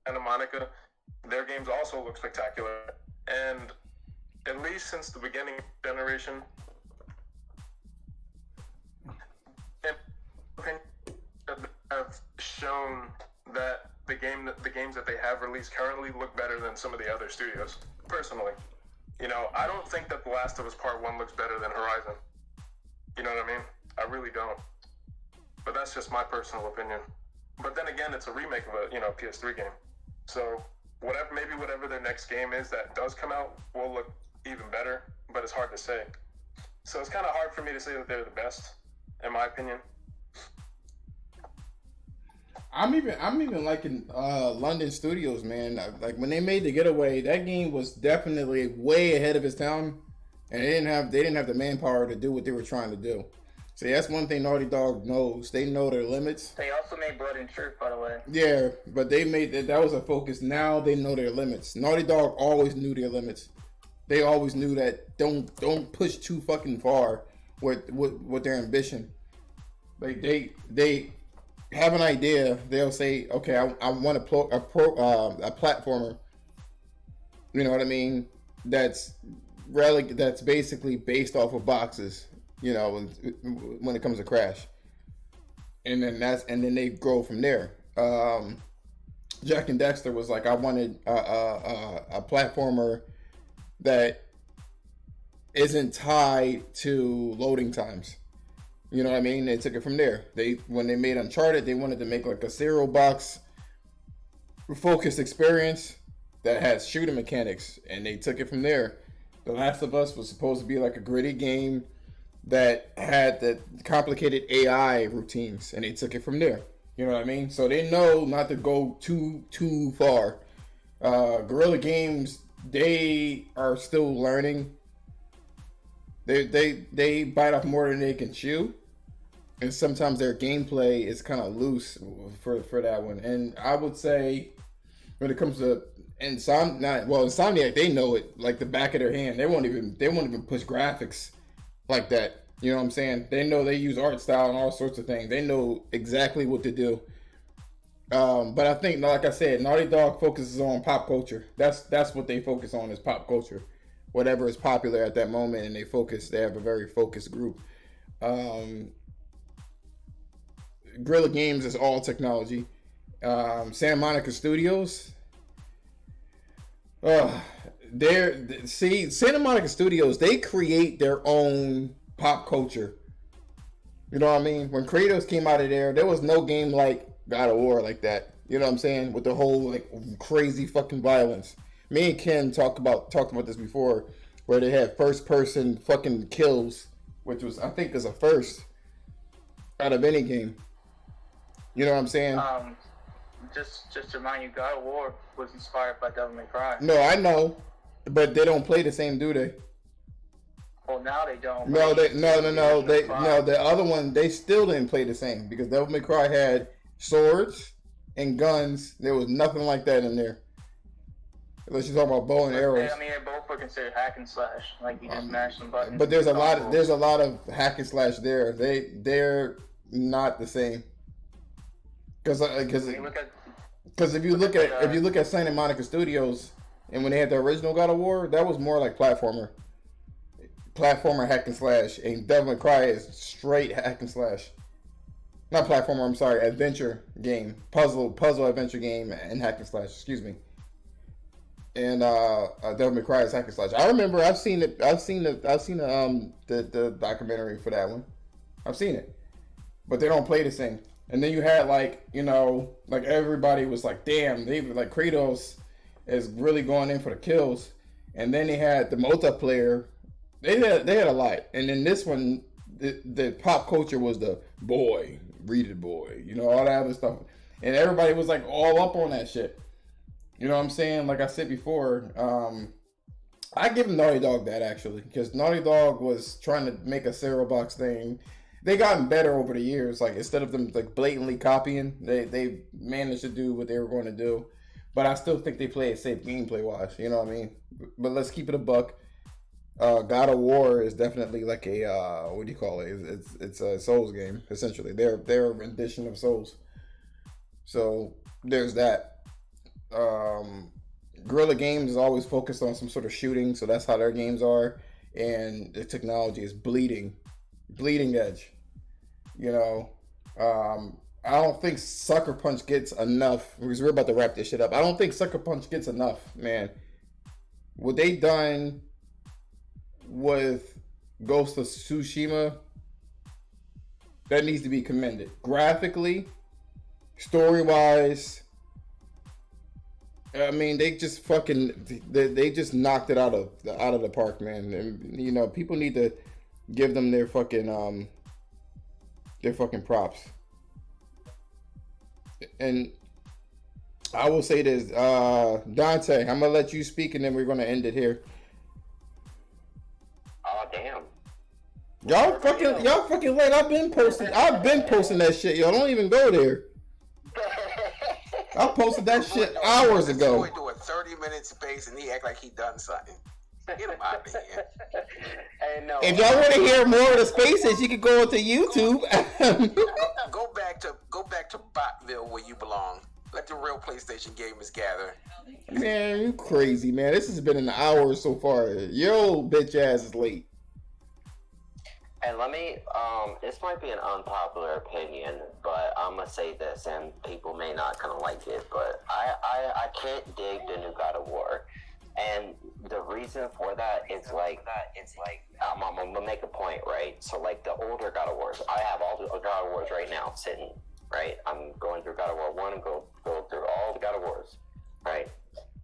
Santa Monica, their games also look spectacular. And at least since the beginning of the generation, have shown that the games that they have released currently look better than some of the other studios. Personally, you know, I don't think that The Last of Us Part 1 looks better than Horizon. You know what I mean? I really don't. But that's just my personal opinion. But then again, it's a remake of a, you know, PS3 game. So whatever their next game is that does come out will look even better, but it's hard to say. So it's kind of hard for me to say that they're the best, in my opinion. I'm even liking London Studios, man. Like when they made The Getaway, that game was definitely way ahead of its time, and they didn't have the manpower to do what they were trying to do. So that's one thing Naughty Dog knows. They know their limits. They also made Blood and Truth, by the way. Yeah, but they made that was a focus. Now they know their limits. Naughty Dog always knew their limits. They always knew that don't push too fucking far with their ambition. Like they have an idea, they'll say, okay, I want a platformer. You know what I mean? That's basically based off of boxes. You know, when it comes to Crash, and then they grow from there. Jack and Daxter was like, I wanted a platformer that isn't tied to loading times. You know what I mean? They took it from there. When they made Uncharted, they wanted to make like a serial box focused experience that has shooting mechanics, and they took it from there. The Last of Us was supposed to be like a gritty game that had the complicated AI routines, and they took it from there. You know what I mean? So they know not to go too far. Guerrilla Games, they are still learning. They bite off more than they can chew. And sometimes their gameplay is kind of loose for that one. And I would say when it comes to Insomniac, they know it like the back of their hand. They won't even push graphics like that. You know what I'm saying? They know they use art style and all sorts of things. They know exactly what to do. But I think, like I said, Naughty Dog focuses on pop culture. That's what they focus on, is pop culture. Whatever is popular at that moment, and they have a very focused group. Guerrilla Games is all technology. Santa Monica Studios. Santa Monica Studios, they create their own pop culture. You know what I mean? When Kratos came out of there was no game like God of War like that. You know what I'm saying? With the whole like crazy fucking violence. Me and Ken talked about this before, where they had first person fucking kills, which was, I think, is a first out of any game. You know what I'm saying? Just to remind you, God of War was inspired by Devil May Cry. No, I know, but they don't play the same, do they? Well, now they don't. No. The other one, they still didn't play the same, because Devil May Cry had swords and guns. There was nothing like that in there. Unless you're talking about bow and arrows. I mean, they both were considered hack and slash. Like, you just mash some buttons. But there's a lot of hack and slash there. They're not the same. Because if you look at Santa Monica Studios, and when they had the original God of War, that was more like platformer hack and slash, and Devil May Cry is straight hack and slash. Not platformer, I'm sorry, adventure game, puzzle adventure game, and hack and slash. Excuse me. and Devil May Cry is hack and slash. I remember I've seen the documentary for that one. I've seen it, but they don't play the same. And then you had like everybody was like, damn, they like Kratos is really going in for the kills. And then they had the multiplayer. They had a lot. And then this one, the pop culture was the boy, read it boy, all that other stuff. And everybody was like all up on that shit. You know what I'm saying? Like I said before, I give Naughty Dog that actually, because Naughty Dog was trying to make a cereal box thing. They gotten better over the years. Like instead of them like blatantly copying, they managed to do what they were going to do. But I still think they play it safe gameplay wise. You know what I mean? But let's keep it a buck. God of War is definitely like a what do you call it? It's a Souls game essentially. They're a rendition of Souls. So there's that. Guerrilla Games is always focused on some sort of shooting, so that's how their games are. And the technology is bleeding edge. I don't think Sucker Punch gets enough, because we're about to wrap this shit up. I don't think Sucker Punch gets enough, man. What they done with Ghost of Tsushima, that needs to be commended. Graphically, story-wise, I mean, they just they just knocked it out of the park, man. And, people need to give them their fucking props. And I will say this, Dante, I'm gonna let you speak, and then we're gonna end it here. Oh damn! Y'all fucking late. I've been posting that shit. Y'all don't even go there. I posted that shit hours ago. He's doing 30-minute space, and he act like he done something. Get him out of here. Hey, no, if y'all want to hear more of the spaces, you can go to YouTube. Go back to Botville where you belong. Let the real PlayStation gamers gather. Man, you crazy, man. This has been an hour so far. Yo, bitch ass is late. And let me, this might be an unpopular opinion, but I'm gonna say this, and people may not kind of like it, but I can't dig the new God of War. And the reason for that is like, I'm gonna make a point, right? So like the older God of Wars, I have all the God of Wars right now sitting, right? I'm going through God of War 1 and go through all the God of Wars, right?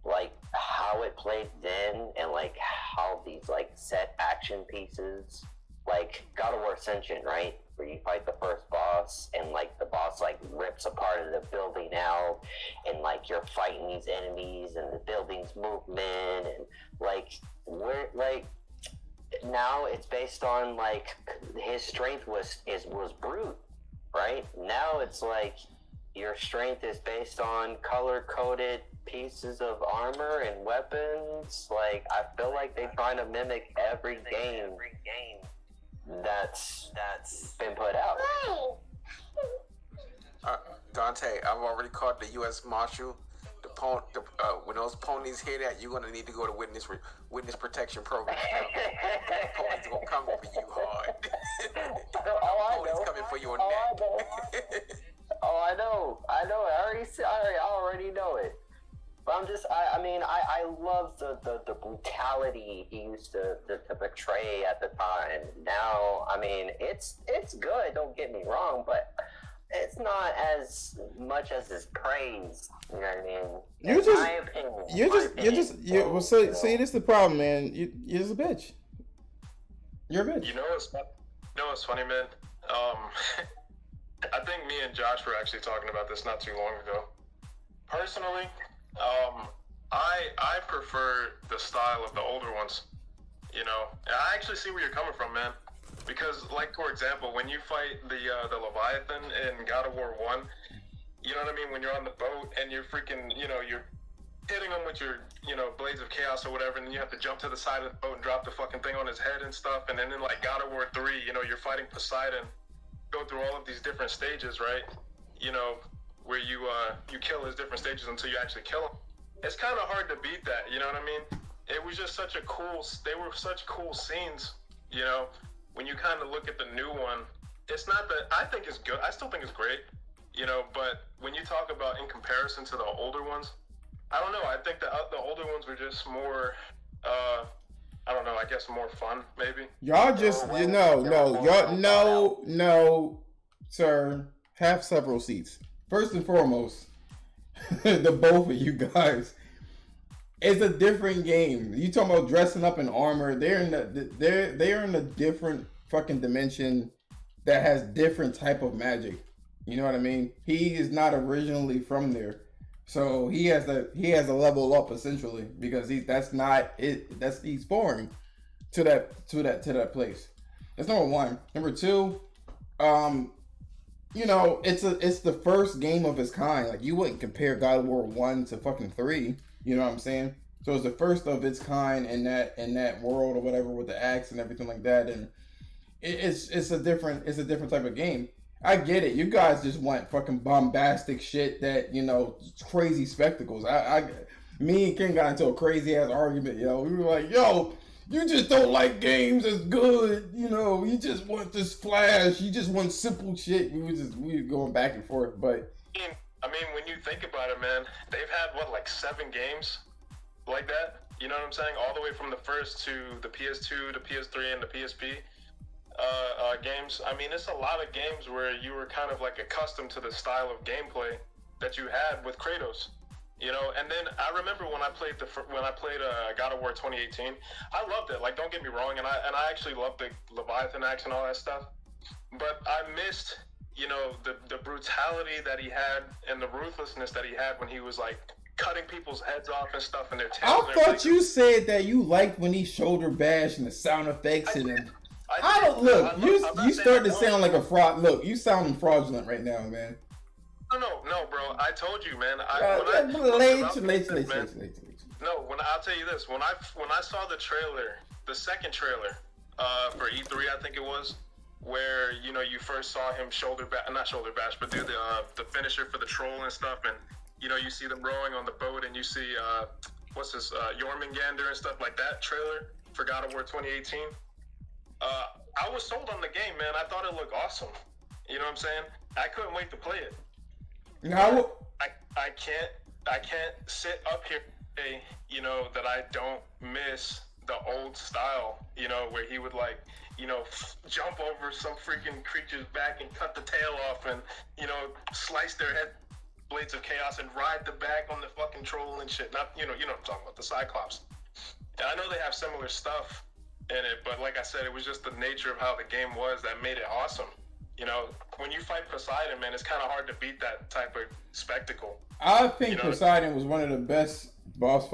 Like how it played then, and like how these like set action pieces, like God of War Ascension, right? Where you fight the first boss, and like the boss like rips a part of the building out, and like you're fighting these enemies, and the building's movement, and like we're like now it's based on like his strength was brute, right? Now it's like your strength is based on color-coded pieces of armor and weapons. Like I feel like they're trying to mimic every game that's been put out. Dante, I've already called the U.S. Marshal. When those ponies hear that, you're gonna need to go to witness protection program. Ponies are gonna come for you hard. Ponies coming for your neck. I know. I already know it. But I love the brutality he used to portray at the time. Now, I mean, it's good, don't get me wrong, but it's not as much as his praise. You know what I mean? See, this is the problem, man. You're just a bitch. You're a bitch. You know what's funny, man? I think me and Josh were actually talking about this not too long ago. Personally, I prefer the style of the older ones, and I actually see where you're coming from, man, because like, for example, when you fight the Leviathan in God of War 1, you know what I mean, when you're on the boat and you're freaking, you're hitting him with your, blades of chaos or whatever, and then you have to jump to the side of the boat and drop the fucking thing on his head and stuff, and then in like God of War 3, you're fighting Poseidon, go through all of these different stages, right? Where you kill his different stages until you actually kill him. It's kind of hard to beat that, you know what I mean? It was just they were such cool scenes, when you kind of look at the new one. It's not that, I think it's good, I still think it's great, but when you talk about in comparison to the older ones, I don't know. I think the older ones were just more, I don't know. I guess more fun, maybe. Y'all just no, sir. Have several seats. First and foremost, the both of you guys. It's a different game. You talking about dressing up in armor? They're in a different fucking dimension that has different type of magic. You know what I mean? He is not originally from there, so he has a level up essentially because he's foreign to that place. That's number one. Number two, it's the first game of its kind. Like, you wouldn't compare God of War 1 to fucking 3. You know what I'm saying? So it's the first of its kind in that world or whatever, with the axe and everything like that. And it's a different type of game. I get it. You guys just want fucking bombastic shit that, crazy spectacles. Me and Ken got into a crazy ass argument, yo. We were like, yo, you just don't like games as good, you just want this flash, you just want simple shit. We were going back and forth, but I mean, when you think about it, man, they've had like 7 games like that. You know what I'm saying? All the way from the first to the PS2, the PS3, and the PSP games. I mean, it's a lot of games where you were kind of like accustomed to the style of gameplay that you had with Kratos. And then I remember when I played God of War 2018, I loved it. Like, don't get me wrong, and I actually loved the Leviathan axe and all that stuff. But I missed, the brutality that he had and the ruthlessness that he had when he was like cutting people's heads off and stuff and their tails. I thought you said that you liked when he shoulder bashed and the sound effects you started to sound like a fraud. Look, you sounding fraudulent right now, man. No, bro. I told you, man. Late. No, I'll tell you this. When I saw the trailer, the second trailer, for E3, I think it was, where you first saw him not shoulder bash, but do the finisher for the troll and stuff, and you see them rowing on the boat, and you see Jormungandr and stuff like that trailer for God of War 2018. I was sold on the game, man. I thought it looked awesome. You know what I'm saying? I couldn't wait to play it. No, I can't sit up here and say, that I don't miss the old style, where he would jump over some freaking creature's back and cut the tail off and, slice their head, blades of chaos, and ride the back on the fucking troll and shit. Not, you know what I'm talking about, the Cyclops. And I know they have similar stuff in it, but like I said, it was just the nature of how the game was that made it awesome. When you fight Poseidon, man, it's kind of hard to beat that type of spectacle. I think Poseidon was one of the best boss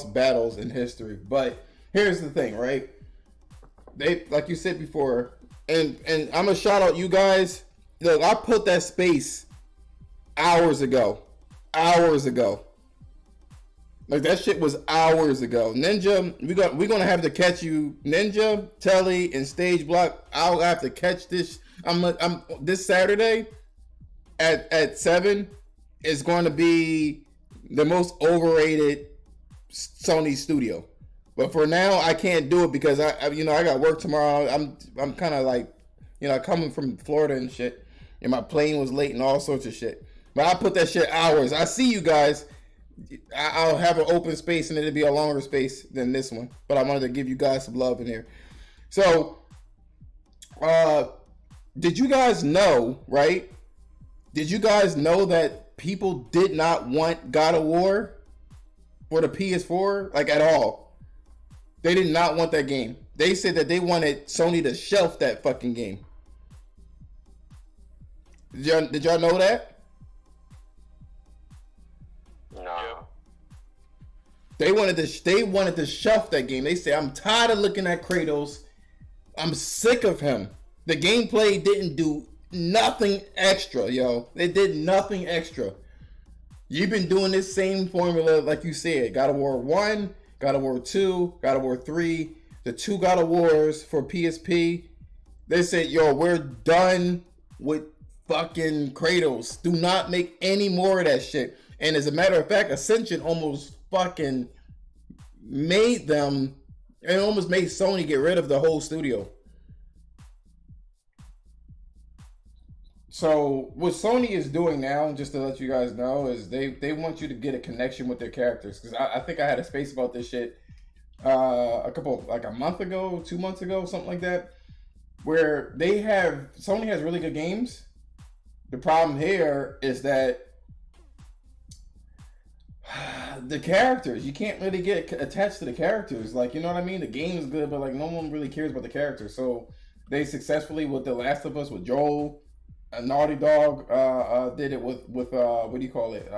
battles in history. But here's the thing, right? They, like you said before, and I'm gonna shout out you guys. Look, I put that space hours ago. Like, that shit was hours ago. Ninja, we're gonna have to catch you. Ninja, Telly, and Stage Block. I'll have to catch this. I'm this Saturday at 7 is going to be the most overrated Sony studio. But for now, I can't do it because I got work tomorrow. I'm kind of like, coming from Florida and shit, and my plane was late and all sorts of shit. But I put that shit hours. I see you guys. I'll have an open space and it'll be a longer space than this one. But I wanted to give you guys some love in here. So, did you guys know, right? Did you guys know that people did not want God of War for the PS4? Like, at all. They did not want that game. They said that they wanted Sony to shelf that fucking game. Did y'all know that? No. They wanted to shelf that game. They said, I'm tired of looking at Kratos. I'm sick of him. The gameplay didn't do nothing extra, yo. It did nothing extra. You've been doing this same formula, like you said. God of War 1, God of War 2, God of War 3, the 2 God of Wars for PSP. They said, yo, we're done with fucking Kratos. Do not make any more of that shit. And as a matter of fact, Ascension almost fucking made Sony get rid of the whole studio. So what Sony is doing now, just to let you guys know, is they want you to get a connection with their characters. Because I think I had a space about this shit a month ago, 2 months ago, something like that, where Sony has really good games. The problem here is that the characters, you can't really get attached to the characters. Like, you know what I mean? The game is good, but like no one really cares about the characters. So they successfully, with The Last of Us, with Joel, Naughty Dog did it with what do you call it?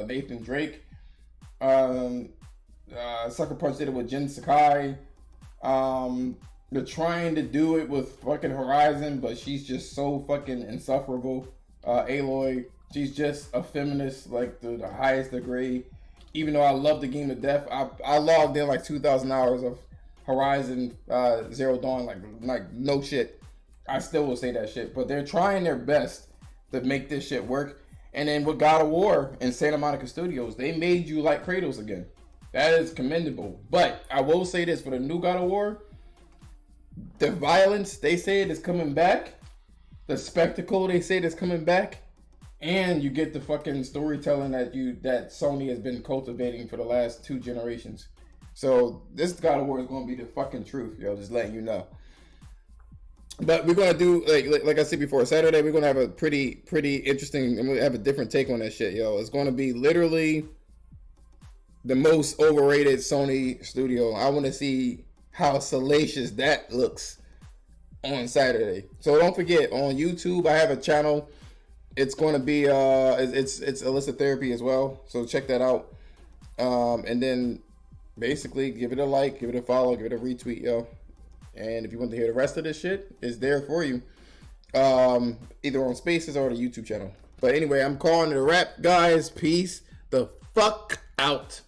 Nathan Drake. Sucker Punch did it with Jin Sakai. They're trying to do it with fucking Horizon, but she's just so fucking insufferable. Aloy, she's just a feminist, like the highest degree. Even though I love the game to death, I logged in like 2,000 hours of Horizon Zero Dawn, like no shit. I still will say that shit, but they're trying their best to make this shit work. And then with God of War and Santa Monica Studios, they made you like Kratos again. That is commendable. But I will say this, for the new God of War, the violence, they say it is coming back. The spectacle, they say it is coming back. And you get the fucking storytelling that Sony has been cultivating for the last 2 generations. So this God of War is going to be the fucking truth, yo. Just letting you know. But we're going to do, like I said before, Saturday, we're going to have a pretty interesting, and we'll have a different take on that shit, yo. It's going to be literally the most overrated Sony studio. I want to see how salacious that looks on Saturday. So don't forget, on YouTube, I have a channel. It's going to be, it's Illicit Therapy as well. So check that out. And then basically give it a like, give it a follow, give it a retweet, yo. And if you want to hear the rest of this shit, it's there for you. Either on Spaces or the YouTube channel. But anyway, I'm calling it a wrap, guys. Peace the fuck out.